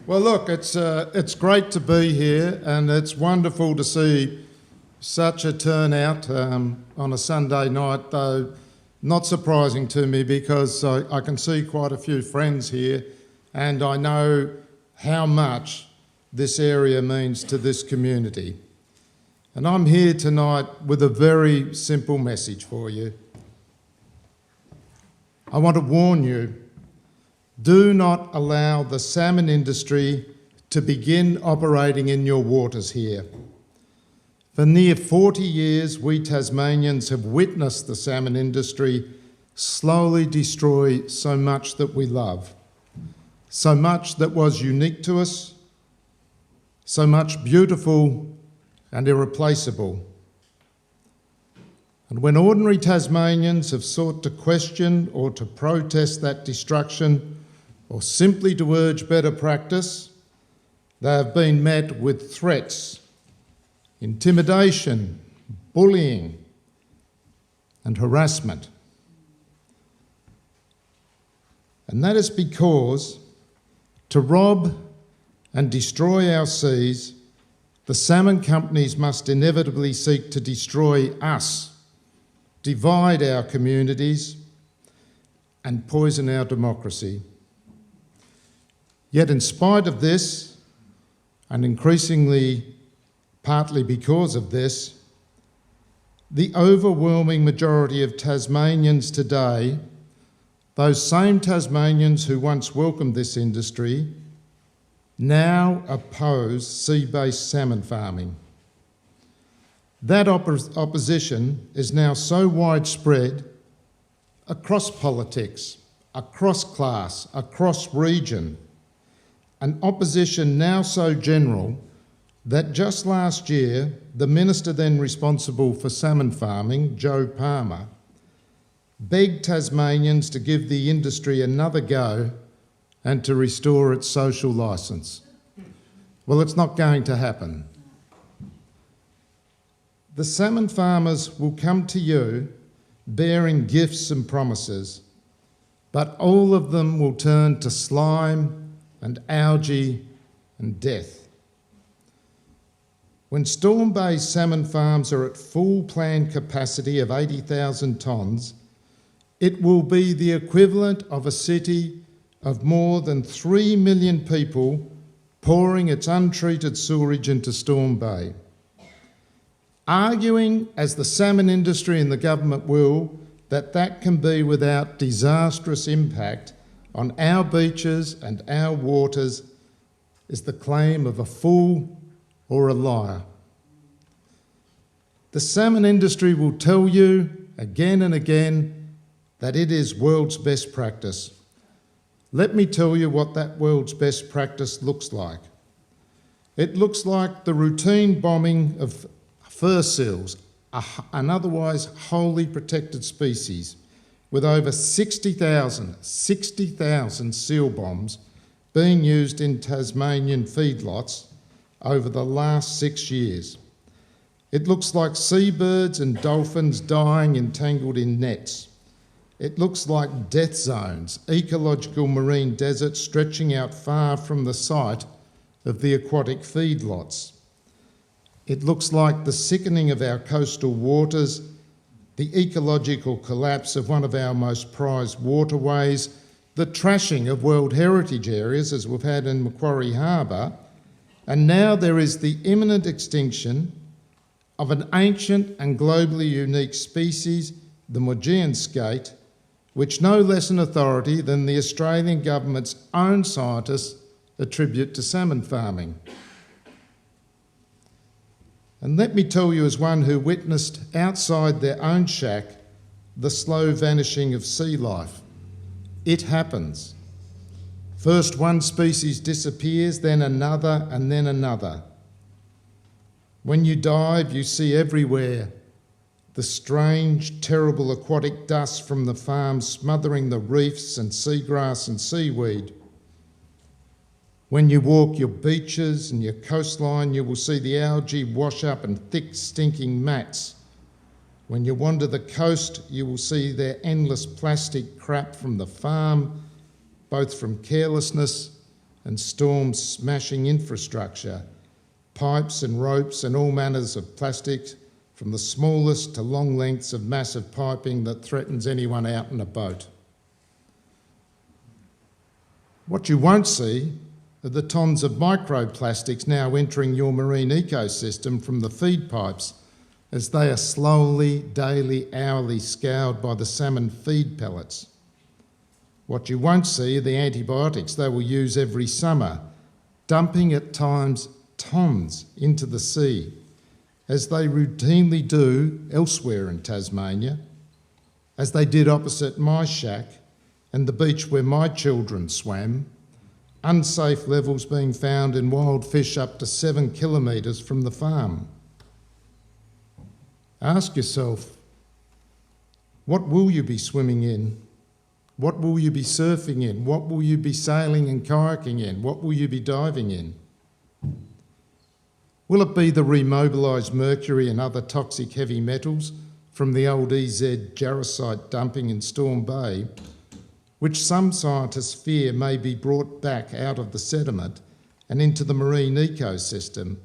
Well, look, it's great to be here, and it's wonderful to see such a turnout on a Sunday night, though not surprising to me because I can see quite a few friends here, and I know how much this area means to this community. And I'm here tonight with a very simple message for you. I want to warn you, do not allow the salmon industry to begin operating in your waters here. For near 40 years, we Tasmanians have witnessed the salmon industry slowly destroy so much that we love, so much that was unique to us, so much beautiful and irreplaceable. And when ordinary Tasmanians have sought to question or to protest that destruction, or simply to urge better practice, they have been met with threats, intimidation, bullying, and harassment. And that is because to rob and destroy our seas, the salmon companies must inevitably seek to destroy us, divide our communities, and poison our democracy. Yet in spite of this, and increasingly partly because of this, the overwhelming majority of Tasmanians today, those same Tasmanians who once welcomed this industry, now oppose sea-based salmon farming. That opposition is now so widespread across politics, across class, across region, an opposition now so general that just last year, the minister then responsible for salmon farming, Joe Palmer, begged Tasmanians to give the industry another go and to restore its social licence. Well, it's not going to happen. The salmon farmers will come to you bearing gifts and promises, but all of them will turn to slime and algae and death. When Storm Bay's salmon farms are at full planned capacity of 80,000 tonnes, it will be the equivalent of a city of more than 3 million people pouring its untreated sewerage into Storm Bay. Arguing, as the salmon industry and the government will, that can be without disastrous impact on our beaches and our waters is the claim of a fool or a liar. The salmon industry will tell you again and again that it is world's best practice. Let me tell you what that world's best practice looks like. It looks like the routine bombing of fur seals, an otherwise wholly protected species, with over 60,000 seal bombs being used in Tasmanian feedlots over the last 6 years. It looks like seabirds and dolphins dying entangled in nets. It looks like death zones, ecological marine deserts stretching out far from the site of the aquatic feedlots. It looks like the sickening of our coastal waters, the ecological collapse of one of our most prized waterways, the trashing of World Heritage areas as we've had in Macquarie Harbour, and now there is the imminent extinction of an ancient and globally unique species, the Maugean skate, which no less an authority than the Australian government's own scientists attribute to salmon farming. And let me tell you, as one who witnessed outside their own shack the slow vanishing of sea life, it happens. First one species disappears, then another, and then another. When you dive, you see everywhere the strange, terrible aquatic dust from the farms smothering the reefs and seagrass and seaweed. When you walk your beaches and your coastline, you will see the algae wash up in thick, stinking mats. When you wander the coast, you will see their endless plastic crap from the farm, both from carelessness and storm-smashing infrastructure, pipes and ropes and all manners of plastics, from the smallest to long lengths of massive piping that threatens anyone out in a boat. What you won't see are the tons of microplastics now entering your marine ecosystem from the feed pipes as they are slowly, daily, hourly scoured by the salmon feed pellets. What you won't see are the antibiotics they will use every summer, dumping at times tons into the sea, as they routinely do elsewhere in Tasmania, as they did opposite my shack and the beach where my children swam, unsafe levels being found in wild fish up to 7 kilometres from the farm. Ask yourself, what will you be swimming in? What will you be surfing in? What will you be sailing and kayaking in? What will you be diving in? Will it be the remobilised mercury and other toxic heavy metals from the old EZ jarosite dumping in Storm Bay, which some scientists fear may be brought back out of the sediment and into the marine ecosystem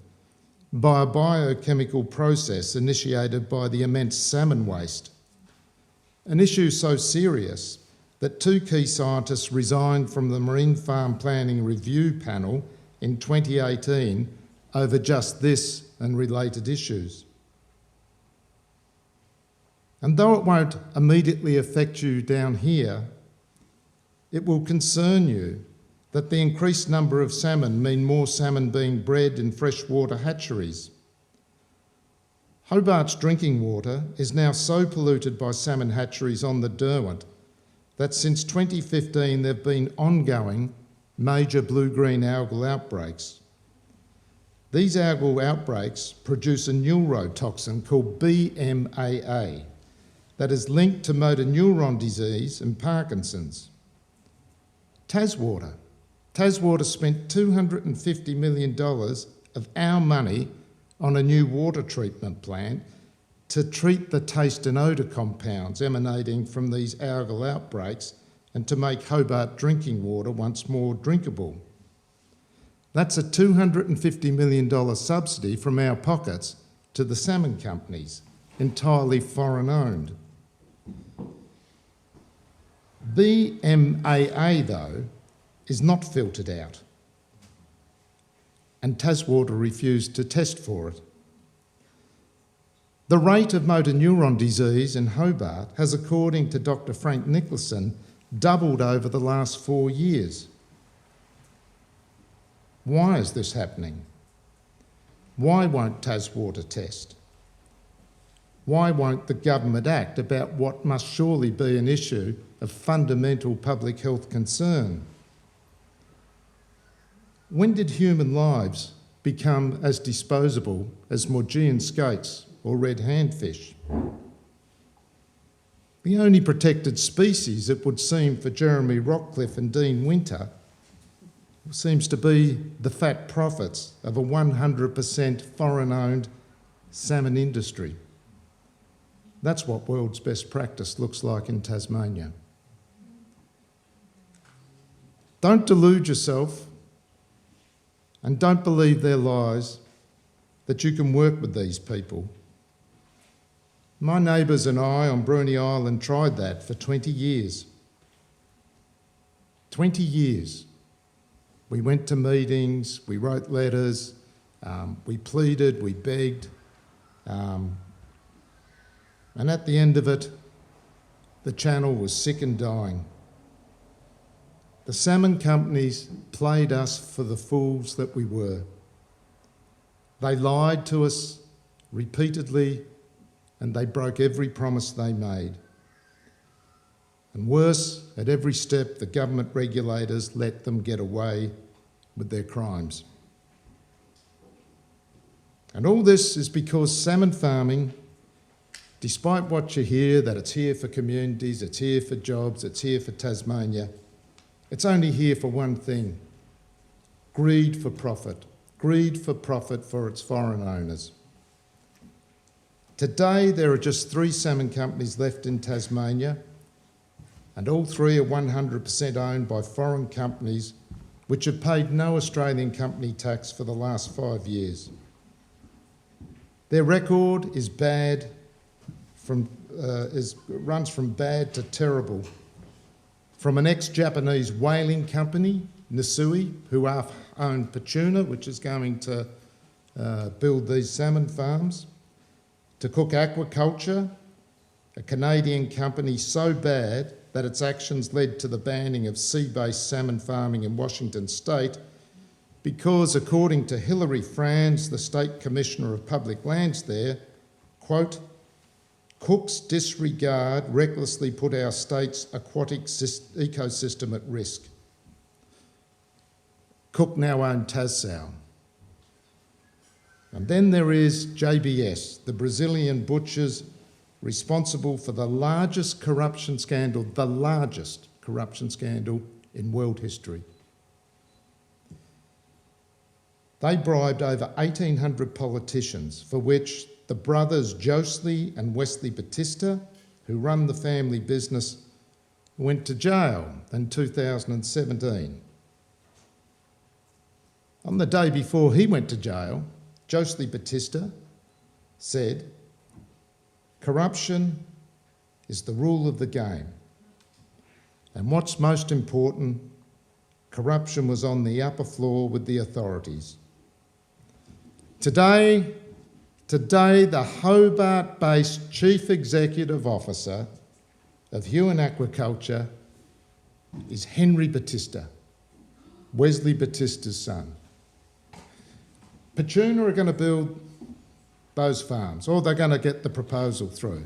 by a biochemical process initiated by the immense salmon waste? An issue so serious that 2 key scientists resigned from the Marine Farm Planning Review Panel in 2018 over just this and related issues. And though it won't immediately affect you down here, it will concern you that the increased number of salmon mean more salmon being bred in freshwater hatcheries. Hobart's drinking water is now so polluted by salmon hatcheries on the Derwent that since 2015 there have been ongoing major blue-green algal outbreaks. These algal outbreaks produce a neurotoxin called BMAA that is linked to motor neuron disease and Parkinson's. Taswater spent $250 million of our money on a new water treatment plant to treat the taste and odour compounds emanating from these algal outbreaks and to make Hobart drinking water once more drinkable. That's a $250 million subsidy from our pockets to the salmon companies, entirely foreign-owned. BMAA, though, is not filtered out, and Taswater refused to test for it. The rate of motor neuron disease in Hobart has, according to Dr. Frank Nicholson, doubled over the last 4 years. Why is this happening? Why won't Taswater test? Why won't the government act about what must surely be an issue of fundamental public health concern? When did human lives become as disposable as Maugean skates or red handfish? The only protected species, it would seem, for Jeremy Rockcliffe and Dean Winter seems to be the fat profits of a 100% foreign-owned salmon industry. That's what world's best practice looks like in Tasmania. Don't delude yourself and don't believe their lies that you can work with these people. My neighbours and I on Bruny Island tried that for 20 years. 20 years. We went to meetings, we wrote letters, we pleaded, we begged, and at the end of it, the channel was sick and dying. The salmon companies played us for the fools that we were. They lied to us repeatedly and they broke every promise they made. And worse, at every step, the government regulators let them get away with their crimes. And all this is because salmon farming, despite what you hear, that it's here for communities, it's here for jobs, it's here for Tasmania, it's only here for one thing: greed for profit. Greed for profit for its foreign owners. Today, there are just 3 salmon companies left in Tasmania, and all 3 are 100% owned by foreign companies which have paid no Australian company tax for the last 5 years. Their record is bad, runs from bad to terrible. From an ex-Japanese whaling company, Nisui, who own Petuna, which is going to build these salmon farms, to Cook Aquaculture, a Canadian company so bad that its actions led to the banning of sea-based salmon farming in Washington state because, according to Hilary Franz, the State Commissioner of Public Lands there, quote, Cook's disregard recklessly put our state's aquatic ecosystem at risk. Cook now own Tassal. And then there is JBS, the Brazilian butchers responsible for the largest corruption scandal in world history. They bribed over 1,800 politicians, for which the brothers Josley and Wesley Batista, who run the family business, went to jail in 2017. On the day before he went to jail, Josley Batista said, corruption is the rule of the game. And what's most important, corruption was on the upper floor with the authorities. Today, the Hobart-based Chief Executive Officer of Huon Aquaculture is Henry Batista, Wesley Batista's son. Petuna are going to build those farms, or they're going to get the proposal through.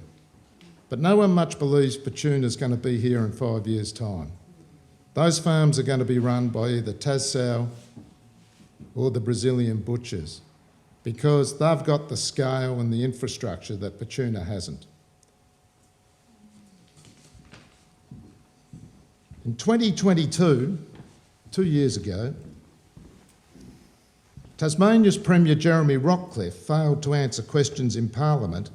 But no one much believes Petuna's going to be here in 5 years' time. Those farms are going to be run by either Tassal or the Brazilian butchers, because they've got the scale and the infrastructure that Petuna hasn't. In 2022, 2 years ago, Tasmania's Premier Jeremy Rockcliffe failed to answer questions in Parliament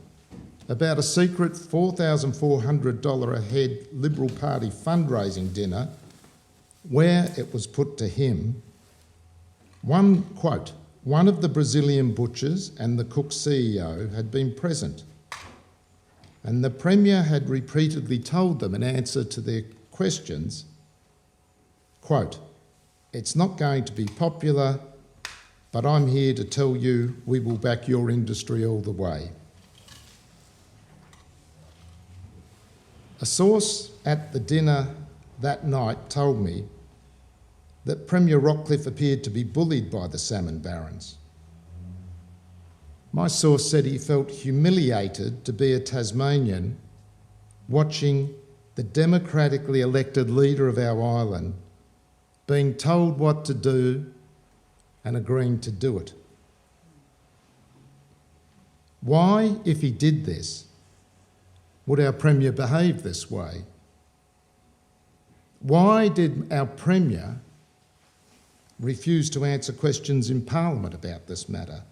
about a secret $4,400 a head Liberal Party fundraising dinner where it was put to him, one of the Brazilian butchers and the Cook CEO had been present, and the Premier had repeatedly told them in answer to their questions, quote, it's not going to be popular, but I'm here to tell you we will back your industry all the way. A source at the dinner that night told me that Premier Rockcliffe appeared to be bullied by the salmon barons. My source said he felt humiliated to be a Tasmanian watching the democratically elected leader of our island being told what to do and agreeing to do it. Why, if he did this, would our Premier behave this way? Why did our Premier refuse to answer questions in Parliament about this matter?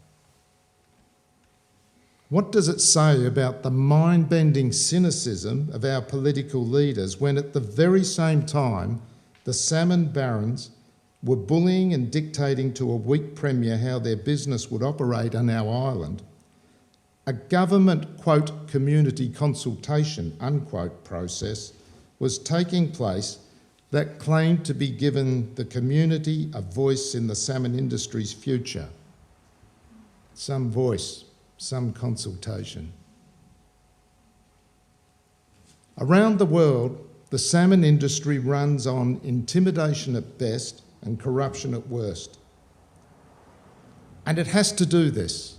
What does it say about the mind-bending cynicism of our political leaders when at the very same time the salmon barons were bullying and dictating to a weak Premier how their business would operate on our island, a government, quote, community consultation, unquote, process was taking place that claimed to be giving the community a voice in the salmon industry's future. Some voice, some consultation. Around the world, the salmon industry runs on intimidation at best and corruption at worst. And it has to do this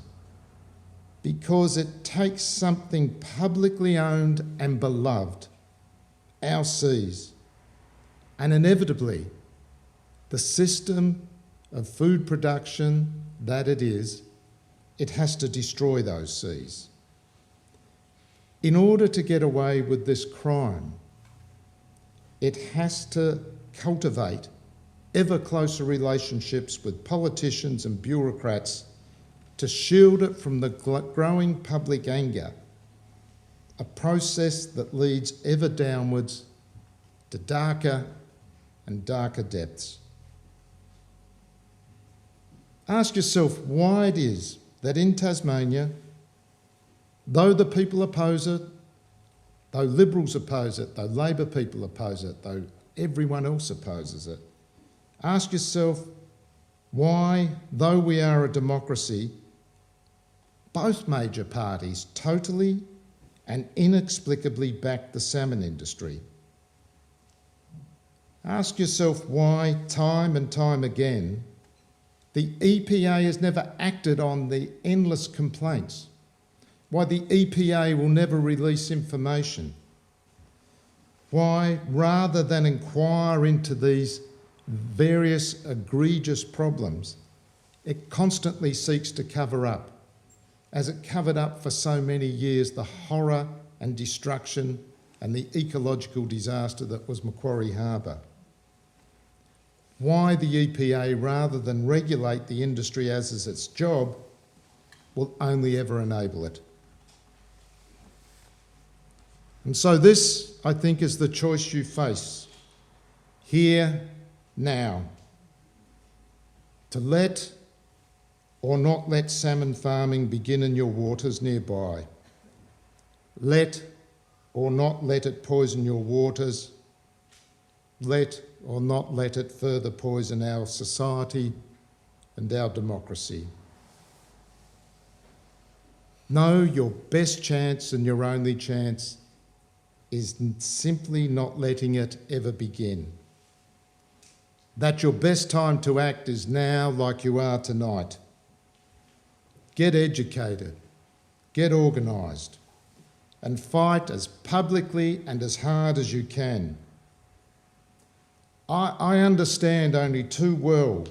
because it takes something publicly owned and beloved, our seas, and inevitably the system of food production that it is, it has to destroy those seas. In order to get away with this crime, it has to cultivate ever closer relationships with politicians and bureaucrats to shield it from the growing public anger, a process that leads ever downwards to darker and darker depths. Ask yourself why it is that in Tasmania, though the people oppose it, though Liberals oppose it, though Labor people oppose it, though everyone else opposes it, ask yourself why, though we are a democracy, both major parties totally and inexplicably back the salmon industry. Ask yourself why, time and time again, the EPA has never acted on the endless complaints, why the EPA will never release information, why, rather than inquire into these various egregious problems, it constantly seeks to cover up, as it covered up for so many years the horror and destruction and the ecological disaster that was Macquarie Harbour. Why the EPA, rather than regulate the industry as is its job, will only ever enable it. And so this, I think, is the choice you face here, now. To let or not let salmon farming begin in your waters nearby. Let or not let it poison your waters. Let or not let it further poison our society and our democracy. No, your best chance and your only chance is simply not letting it ever begin. That your best time to act is now, like you are tonight. Get educated, get organised, and fight as publicly and as hard as you can. I understand only too well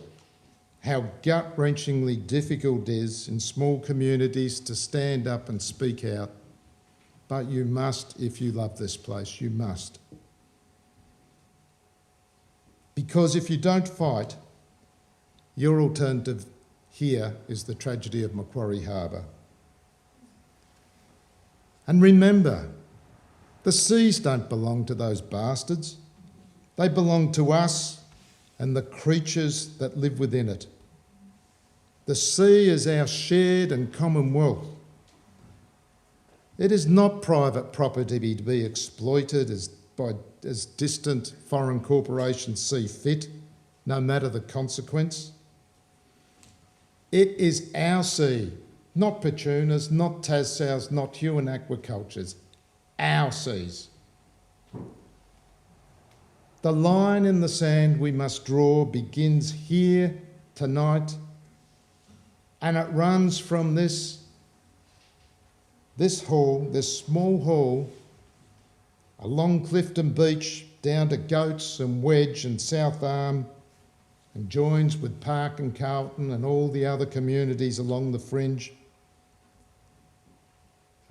how gut-wrenchingly difficult it is in small communities to stand up and speak out, but you must, if you love this place, you must. Because if you don't fight, your alternative here is the tragedy of Macquarie Harbour. And remember, the seas don't belong to those bastards. They belong to us and the creatures that live within it. The sea is our shared and common wealth. It is not private property to be exploited as distant foreign corporations see fit, no matter the consequence. It is our sea, not Petuna's, not Tassau's, not Huon Aquaculture's, our seas. The line in the sand we must draw begins here, tonight, and it runs from this hall, this small hall, along Clifton Beach, down to Goats and Wedge and South Arm, and joins with Park and Carlton and all the other communities along the fringe.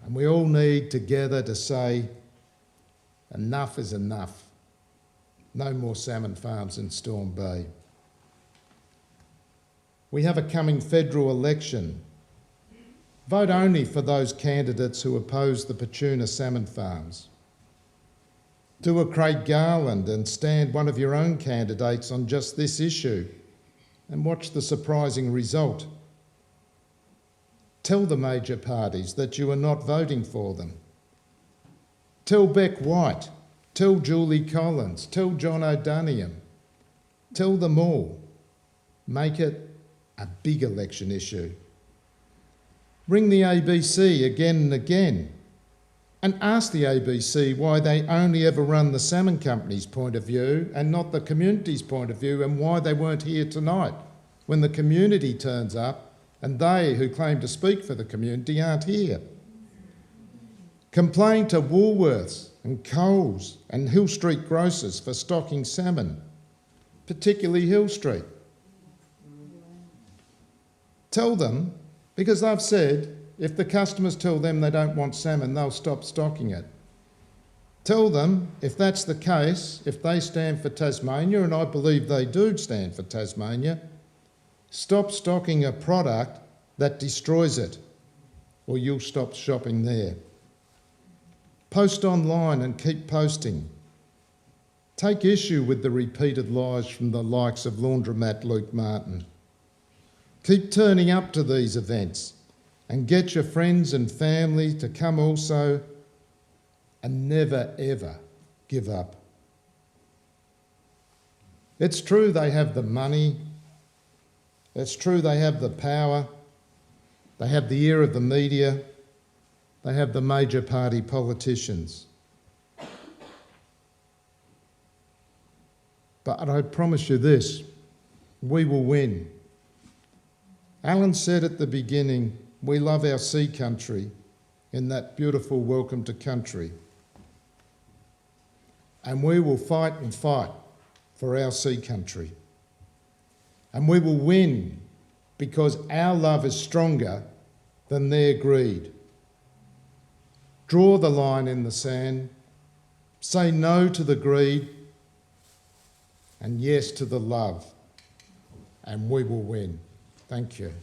And we all need together to say, enough is enough. No more salmon farms in Storm Bay. We have a coming federal election. Vote only for those candidates who oppose the Petuna salmon farms. Do a Craig Garland and stand one of your own candidates on just this issue and watch the surprising result. Tell the major parties that you are not voting for them. Tell Beck White, tell Julie Collins, tell John O'Daniel, tell them all. Make it a big election issue. Ring the ABC again and again and ask the ABC why they only ever run the salmon company's point of view and not the community's point of view, and why they weren't here tonight when the community turns up and they who claim to speak for the community aren't here. Complain to Woolworths and Coles and Hill Street grocers for stocking salmon, particularly Hill Street. Tell them, because they've said if the customers tell them they don't want salmon, they'll stop stocking it. Tell them, if that's the case, if they stand for Tasmania, and I believe they do stand for Tasmania, stop stocking a product that destroys it, or you'll stop shopping there. Post online and keep posting. Take issue with the repeated lies from the likes of Laundromat Luke Martin. Keep turning up to these events and get your friends and family to come also, and never ever give up. It's true they have the money, it's true they have the power, they have the ear of the media, they have the major party politicians. But I promise you this, we will win. Alan said at the beginning, we love our sea country in that beautiful welcome to country. And we will fight and fight for our sea country. And we will win because our love is stronger than their greed. Draw the line in the sand, say no to the greed, and yes to the love, and we will win. Thank you.